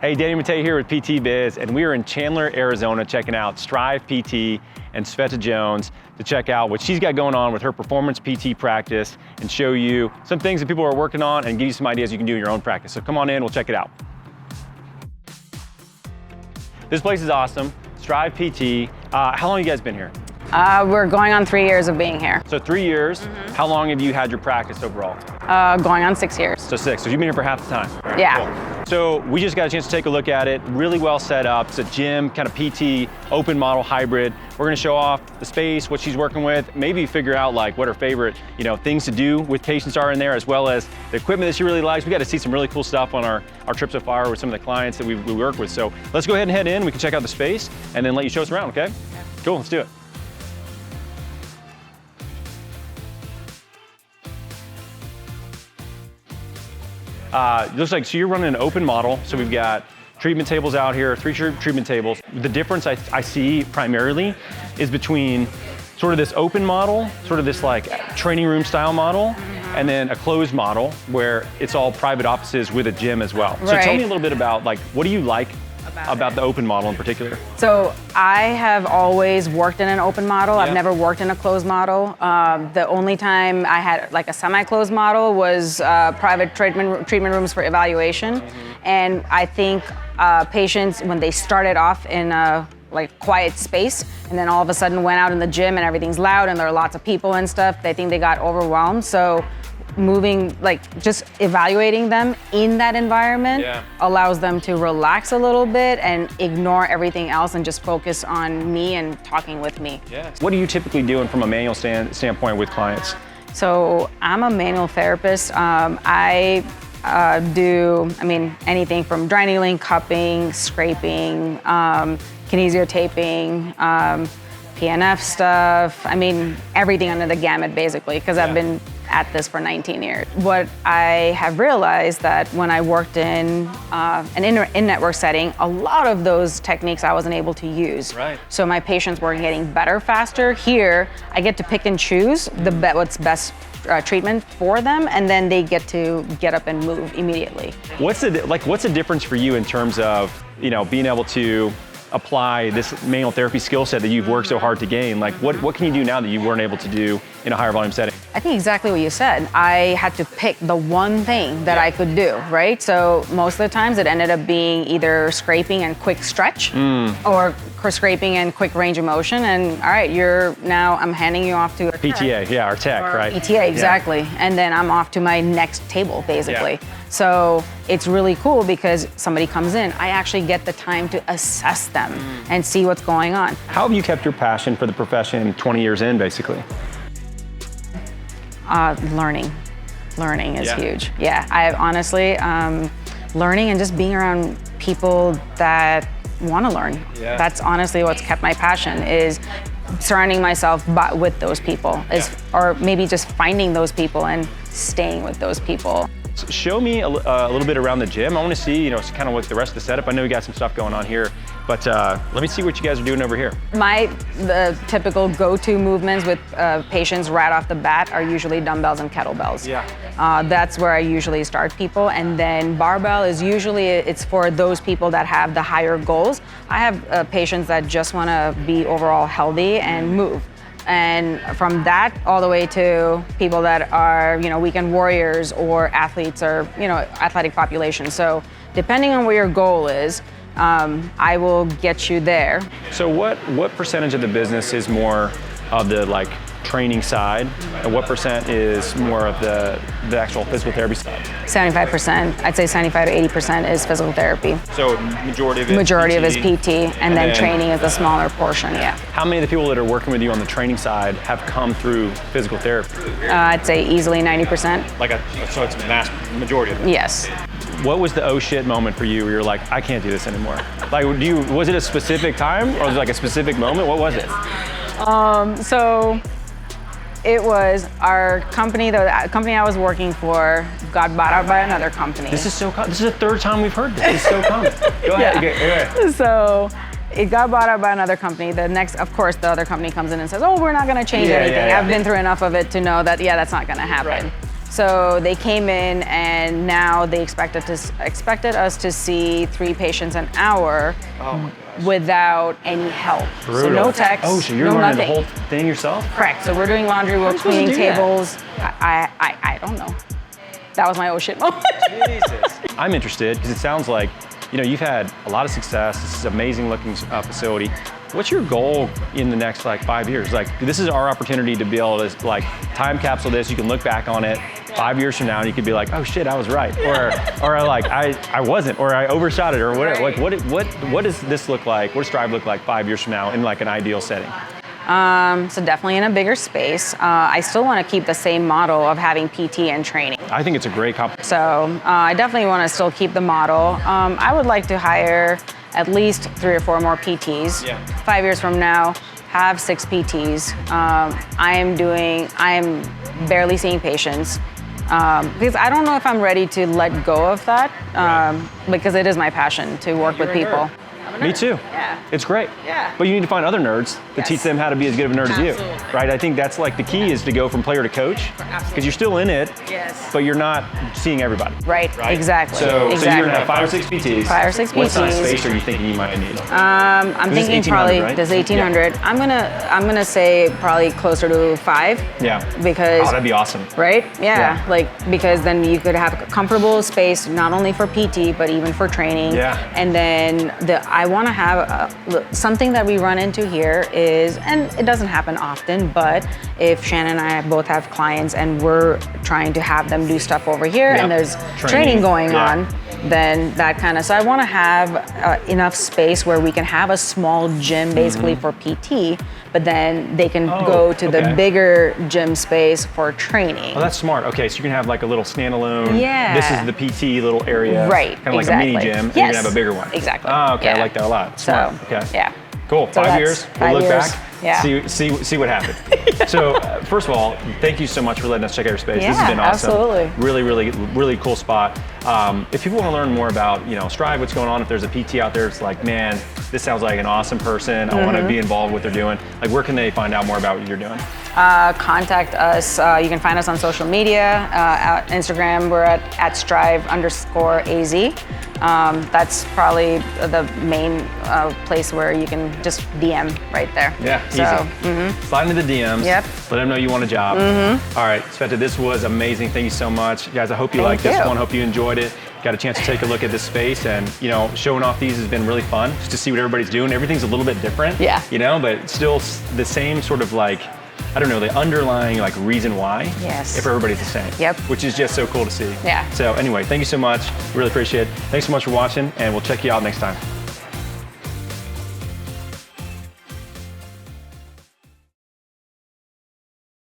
Hey, Danny Matta here with PT Biz, and we are in Chandler, Arizona, checking out Strive PT and Sveta Jones to check out what she's got going on with her performance PT practice and show you some things that people are working on and give you some ideas you can do in your own practice. So come on in, we'll check it out. This place is awesome, Strive PT. How long have you guys been here? We're going on 3 years of being here. So 3 years. Mm-hmm. How long have you had your practice overall? Going on 6 years. So 6, so you've been here for half the time. Right? Yeah. Cool. So we just got a chance to take a look at it. Really well set up. It's a gym, kind of PT, open model hybrid. We're gonna show off the space, what she's working with, maybe figure out like what her favorite, things to do with patients are in there, as well as the equipment that she really likes. We got to see some really cool stuff on our trip so far with some of the clients that we work with. So let's go ahead and head in. We can check out the space and then let you show us around, okay? Yeah. Cool, let's do it. It looks like, so you're running an open model. So we've got treatment tables out here, 3 treatment tables. The difference I see primarily is between sort of this open model, sort of this like training room style model, and then a closed model where it's all private offices with a gym as well. So tell me a little bit about like, what do you like about the open model in particular? So I have always worked in an open model. I've never worked in a closed model. The only time I had like a semi-closed model was private treatment rooms for evaluation. And I think patients, when they started off in a quiet space and then all of a sudden went out in the gym and everything's loud and there are lots of people and stuff, they think they got overwhelmed. So just evaluating them in that environment allows them to relax a little bit and ignore everything else and just focus on me and talking with me. Yeah. What are you typically doing from a manual standpoint with clients? So I'm a manual therapist. I do anything from dry needling, cupping, scraping, kinesiotaping, PNF stuff. Everything under the gamut basically, because I've been at this for 19 years. What I have realized that when I worked in an in-network setting, a lot of those techniques I wasn't able to use. Right. So my patients were getting better faster. Here, I get to pick and choose what's best treatment for them, and then they get to get up and move immediately. What's the difference for you in terms of being able to apply this manual therapy skill set that you've worked so hard to gain? Like what can you do now that you weren't able to do in a higher volume setting? I think exactly what you said. I had to pick the one thing that I could do, right? So most of the times it ended up being either scraping and quick stretch or scraping and quick range of motion. And all right, I'm handing you off to a PTA, our tech, right? PTA, exactly. Yeah. And then I'm off to my next table, basically. Yeah. So it's really cool because somebody comes in, I actually get the time to assess them and see what's going on. How have you kept your passion for the profession 20 years in, basically? Learning is huge. Yeah, I honestly, learning and just being around people that want to learn. Yeah. That's honestly what's kept my passion, is surrounding myself with those people, or maybe just finding those people and staying with those people. So show me a little bit around the gym. I want to see, kind of what the rest of the setup. I know we got some stuff going on here, but let me see what you guys are doing over here. The typical go-to movements with patients right off the bat are usually dumbbells and kettlebells. Yeah. That's where I usually start people, and then barbell is usually, it's for those people that have the higher goals. I have patients that just want to be overall healthy and move. And from that all the way to people that are, weekend warriors or athletes or, athletic population. So depending on what your goal is, I will get you there. So what percentage of the business is more of the training side, and what % is more of the actual physical therapy side? 75%. I'd say 75 to 80% is physical therapy. So majority of it is PT, and then training is the smaller portion, yeah. How many of the people that are working with you on the training side have come through physical therapy? I'd say easily 90%. So it's a mass majority of it? Yes. What was the oh shit moment for you where you're like, I can't do this anymore? Was it a specific time, or was it a specific moment? What was it? So it was our company, the company I was working for got bought out by another company. This is so common. This is the third time we've heard this. It's so common. Go ahead. Okay. So it got bought out by another company. Of course, the other company comes in and says, oh, we're not going to change anything. I've been through enough of it to know that, that's not going to happen. Right. So they came in and now they expected us to see 3 patients an hour without any help. Brutal. So no techs, Oh, so you're no learning nothing. the whole thing yourself? Correct. So we're doing laundry, we're cleaning tables. I don't know. That was my oh shit moment. Jesus. I'm interested because it sounds like, you know, you've had a lot of success. This is an amazing looking facility. What's your goal in the next like 5 years? Like, this is our opportunity to be able to like time capsule this. You can look back on it 5 years from now and you could be like, oh shit, I was right. Or like, I wasn't, or I overshot it, or whatever. Right. Like, what does this look like? What does Strive look like 5 years from now in like an ideal setting? So definitely in a bigger space. I still want to keep the same model of having PT and training. I think it's a great compliment. So I definitely want to still keep the model. I would like to hire at least 3 or 4 more PTs. Yeah. 5 years from now, have 6 PTs. I am barely seeing patients. Because I don't know if I'm ready to let go of that, because it is my passion to work with people. Me too. Yeah. It's great. Yeah. But you need to find other nerds that teach them how to be as good of a nerd as you. Absolutely. Right? I think that's like the key is to go from player to coach. Because you're still in it, Yes. but you're not seeing everybody. Right. Exactly. So exactly. you're gonna have 5 or 6 PTs. 5 or 6 What size PTs. space are you thinking you might need? I'm This is thinking 1800, probably right? this 1800. Yeah. I'm gonna say probably closer to 5. Yeah. Because Oh, that'd be awesome. right? Yeah. Yeah. Like because then you could have a comfortable space not only for PT but even for training. Yeah. And then I want to have something that we run into here is, and it doesn't happen often, but if Shannon and I both have clients and we're trying to have them do stuff over here Yep. and there's training going Yeah. on, then that kind of, so I want to have enough space where we can have a small gym basically for PT, but then they can go to the bigger gym space for training. Oh, that's smart. Okay, so you can have like a little standalone. Yeah. This is the PT little area. Right, Kind of exactly. like a mini gym. And Yes. you can have a bigger one. Exactly. Oh, okay. I Yeah. like that a lot. Smart. So, okay. yeah. Cool. So 5 that's years. 5 We'll look years. back. Yeah. See what happened. So first of all, thank you so much for letting us check out your space. This has Yeah, been awesome. absolutely. Really cool spot. If people want to learn more about Strive, what's going on, if there's a PT out there, it's like, man, this sounds like an awesome person. I want to be involved with what they're doing. Like, where can they find out more about what you're doing? Contact us. You can find us on social media. At Instagram, we're at strive_AZ. That's probably the main place where you can just DM right there. Yeah, so, easy. Slide into the DMs. Yep. Let them know you want a job. All right, Sveta, this was amazing. Thank you so much. Guys, I hope you liked this one. Hope you enjoyed it. Got a chance to take a look at this space, and showing off these has been really fun just to see what everybody's doing. Everything's a little bit different. Yeah. But still the same sort of like, I don't know, the underlying like reason why. Yes. If everybody's the same. Yep. Which is just so cool to see. Yeah. So anyway, thank you so much. Really appreciate it. Thanks so much for watching, and we'll check you out next time.